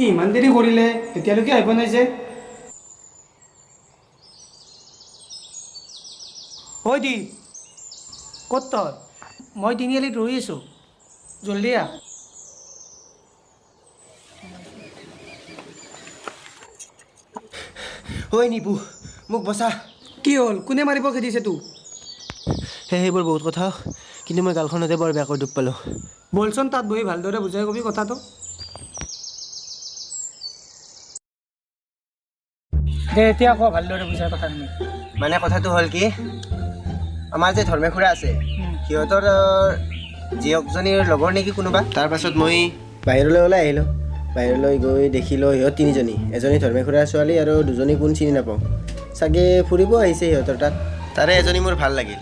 কি ইমান দেৰি কৰিলে এতিয়ালৈকে আহিব নাই যে ঐ দি ক'ত তই মই তিনিআলিত ৰৈ আছোঁ জল্দি আহ ঐ নিপু মোক বচা কি হ'ল কোনে মাৰিব খেদিছে তোক সেইবোৰ বহুত কথা কিন্তু মই গালখনতে বৰ বেয়াকৈ দুখ পালোঁ বলচোন তাত বহি ভালদৰে বুজাই কবি কথাটো দে এতিয়া কওঁ ভালদৰে বুজাই কথাখিনি মানে কথাটো হ'ল কি আমাৰ যে ধৰ্মে খুৰা আছে সিহঁতৰ জীয়কজনীৰ লগৰ নেকি কোনোবা তাৰপাছত মই বাহিৰলৈ ওলাই আহিলোঁ বাহিৰলৈ গৈ দেখিলোঁ সিহঁত তিনিজনী এজনী ধৰ্মে খুৰাৰ ছোৱালী আৰু দুজনী কোন চিনি নাপাওঁ চাগে ফুৰিব আহিছে সিহঁতৰ তাত তাৰে এজনী মোৰ ভাল লাগিল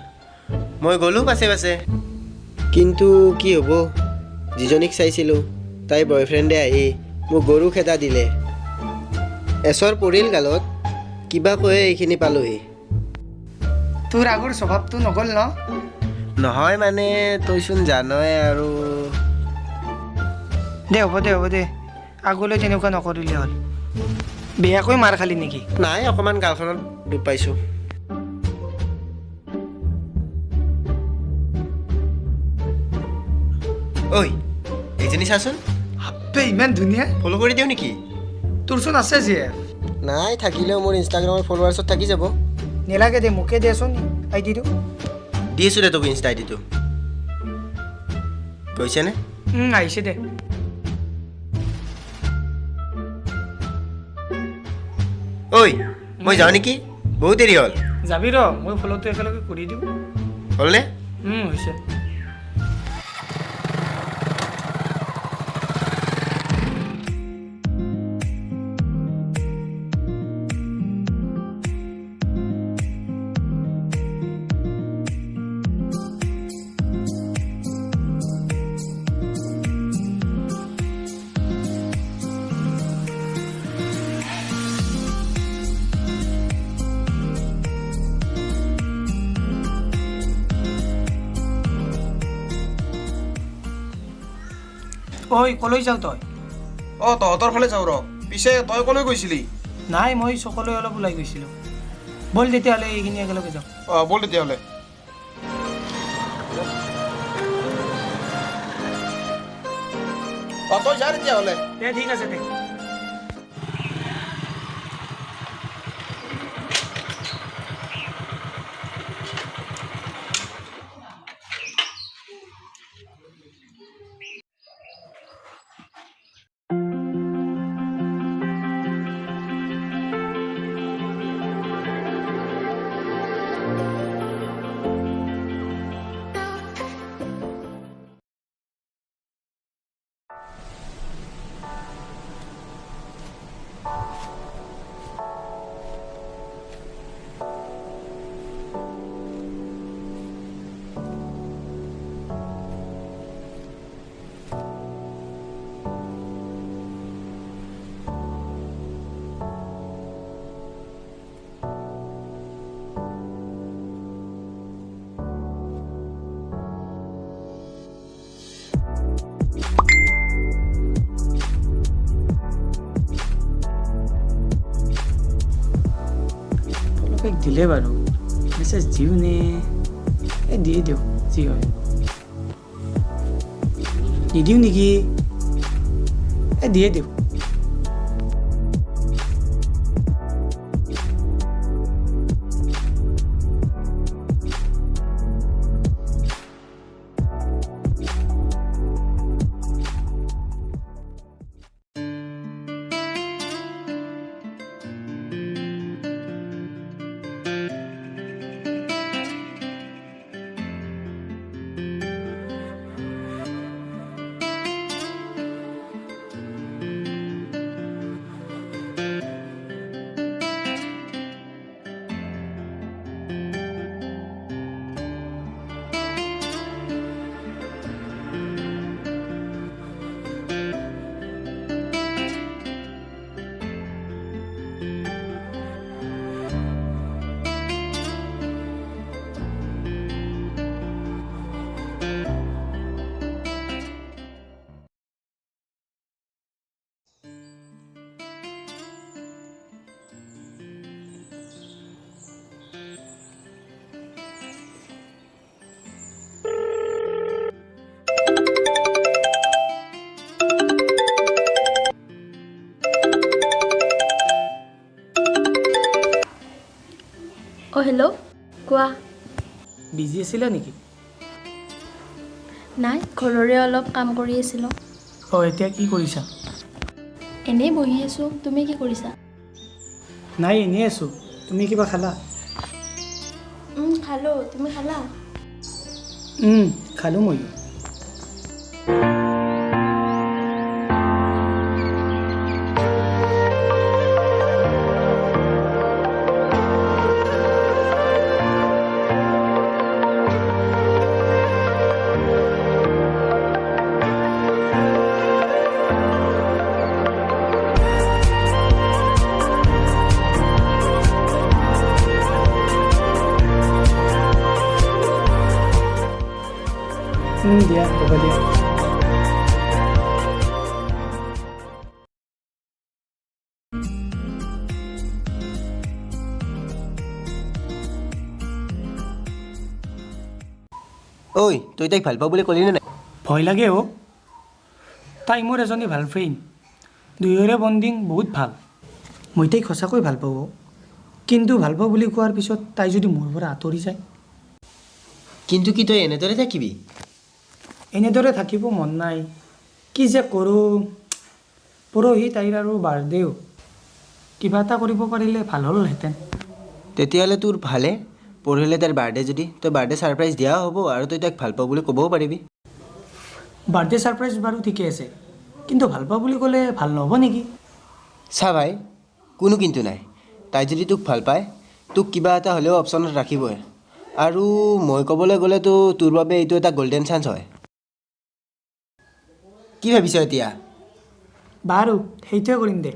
মই গ'লোঁ পাছে পাছে কিন্তু কি হ'ব যিজনীক চাইছিলোঁ তাইৰ বয়ফ্ৰেণ্ডে আহি মোক গৰু খেদা দিলে এচৰ পৰিল গালত কিবা কৈয়ে এইখিনি পালোহি তোৰ আগৰ স্বভাৱটো নগ'ল ন নহয় মানে তইচোন জানই আৰু হ'ব দে আগলৈ তেনেকুৱা নকৰিলে হ'ল বেয়াকৈ মাৰ খালি নেকি নাই অকণমান গালখনত দুখ পাইছোঁ ঐ এইজনী চাচোন হাপ্পে ইমান ধুনীয়া ফ'ল' কৰি দিওঁ নেকি তোৰচোন আছে যিয়ে নাই থাকিলেও মোৰ ইনষ্টাগ্ৰামৰ ফলোৱাৰ্ছত থাকি যাব নেলাগে দে মোকে দেচোন আই ডিটো দিছোঁ দে তোক ইনষ্টা আই ডিটো গৈছেনে আহিছে দে ঐ মই যাওঁ নেকি বহুত দেৰি হ'ল যাবি ৰ মই ফল'টো একেলগে কৰি দিওঁ হ'লনে হৈছে ঐ কলৈ যাওঁ তই তহঁতৰ ফালে যাওঁ ৰ পিছে তই কলৈ গৈছিলি নাই মই চকলৈ অলপ ওলাই গৈছিলোঁ ব'ল তেতিয়াহ'লে এইখিনি একেলগে যাওঁ ব'ল তেতিয়াহ'লে তই যা তেতিয়াহ'লে দে ঠিক আছে দে দিলে বাৰু মেছেজ দিওঁ নে দিয়ে দিওঁ যি হয় নিদিওঁ নেকি দিয়ে দিওঁ অঁ হেল্ল' কোৱা। বিজি আছিলা নেকি? নাই, ঘৰৰে অলপ কাম কৰি আছিলোঁ। অঁ এতিয়া কি কৰিছা? এনেই বহি আছোঁ। তুমি কি কৰিছা? নাই এনেই আছোঁ। তুমি কিবা খালা? খালোঁ। তুমি খালা? খালোঁ মই। দিয়া হ'ব দিয়া। ঐ তই তাইক ভাল পাওঁ বুলি ক'লি নে নাই? ভয় লাগে অ'। তাই মোৰ এজনী ভাল ফ্ৰেণ্ড। দুয়োৰে বণ্ডিং বহুত ভাল। মই তাইক সঁচাকৈ ভাল পাওঁ। কিন্তু ভাল পাওঁ বুলি কোৱাৰ পিছত তাই যদি মোৰ পৰা আঁতৰি যায়? কিন্তু কি তই এনেদৰে থাকিবি? এনেদৰে থাকিব মন নাই। কি যে কৰোঁ। পৰহি তাইৰ আৰু বাৰ্থডেও। কিবা এটা কৰিব পাৰিলে ভাল হ'লহেঁতেন। তেতিয়াহ'লে তোৰ ভালে। পঢ়িলে তাইৰ বাৰ্থডে যদি তই বাৰ্থডে ছাৰপ্ৰাইজ দিয়াও হ'ব আৰু তই তাইক ভাল পাওঁ বুলি ক'বও পাৰিবি। বাৰ্থডে ছাৰপ্ৰাইজ বাৰু ঠিকে আছে, কিন্তু ভাল পাওঁ বুলি ক'লে ভাল নহ'ব নেকি? চা ভাই, কোনো কিন্তু নাই। তাই যদি তোক ভাল পায়, তোক কিবা এটা হ'লেও অপশ্যনত ৰাখিবই। আৰু মই ক'বলৈ গ'লেতো তোৰ বাবে এইটো এটা গল্ডেন চান্স হয়। কি ভাবিছ এতিয়া? বাৰু সেইটোৱে কৰিম দে।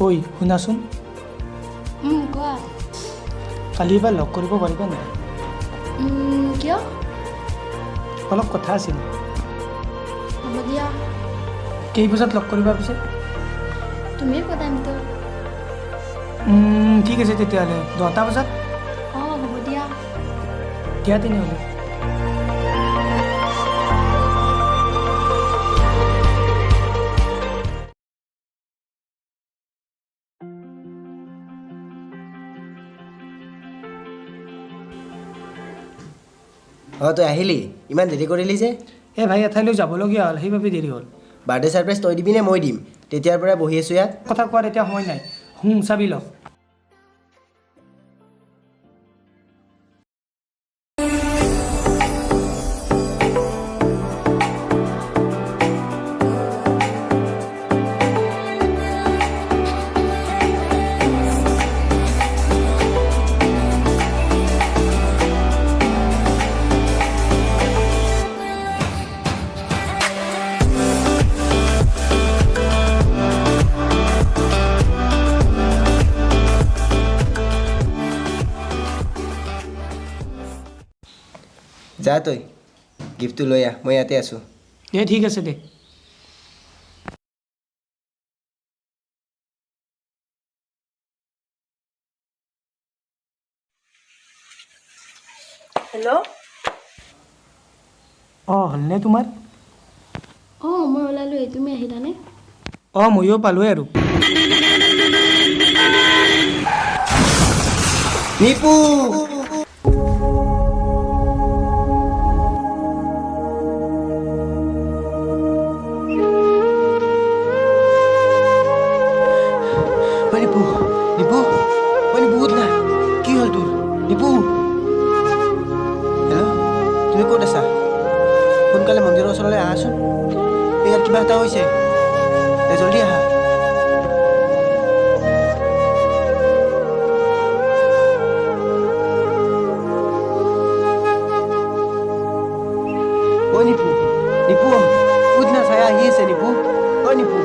ঐ শুনাচোন, কোৱা। কালি এবাৰ লগ কৰিব পাৰিবা নাই? কিয়? অলপ কথা আছিল। হ'ব দিয়া। কেই বজাত লগ কৰিবা পিছে? তুমিয়ে কোৱা টাইমটো। ঠিক আছে তেতিয়াহ'লে 10টা বজাত। অঁ হ'ব দিয়া। দিয়া তেনেহ'লে। অঁ তই আহিলি? ইমান দেৰি কৰিলি যে? এই ভাই এঠাইলৈ যাবলগীয়া হ'ল, সেইবাবে দেৰি হ'ল। বাৰ্থডে ছাৰপ্ৰাইজ তই দিবি নে মই দিম? তেতিয়াৰ পৰা বহি আছোঁ ইয়াত। কথা কোৱাৰ এতিয়া সময় নাই। চাবি ল। যা তই গিফ্টটো লৈ আহ, মই ইয়াতে আছোঁ। দে ঠিক আছে দে। হেল্ল'। অঁ হ'লনে তোমাৰ? অঁ মই ওলালোৱেই। তুমি আহিলানে? অঁ ময়ো পালোঁৱে আৰু। নিপু! নিপু, নিপু, নিপু উঠ না। কি হ'ল তোৰ? নিপু! হেল্ল', তুমি ক'ত আছা? সোনকালে মন্দিৰৰ ওচৰলৈ আহাচোন। ইয়াত কিবা এটা হৈছে। জলদি আহা। ঐ নিপু, নিপু! আছে নিপু অ নিপু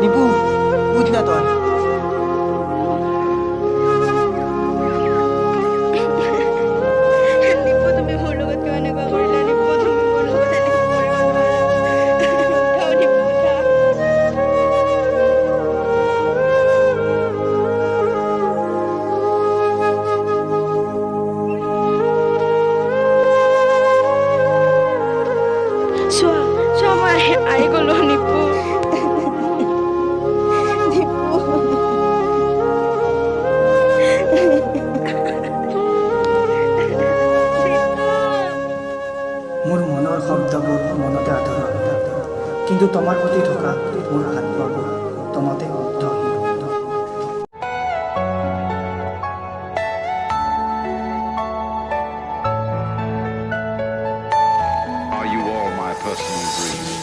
নিপু উঠ না তই নিপু তুমি মোৰ লগত কিয় এনেকুৱা কৰিলা নিপু তুমি মোৰ লগত এনেকুৱা কৰিব নোৱাৰা উঠাও নিপু উঠা চোৱা চোৱা মই আহি গ'লো নিপু মোৰ মনৰ শব্দবোৰ মনতে আধৰুৱা কিন্তু তোমাৰ প্ৰতি থকা মোৰ আত্মাবোৰ তোমাতে অৰ্থহীন Are you all my personal dreams?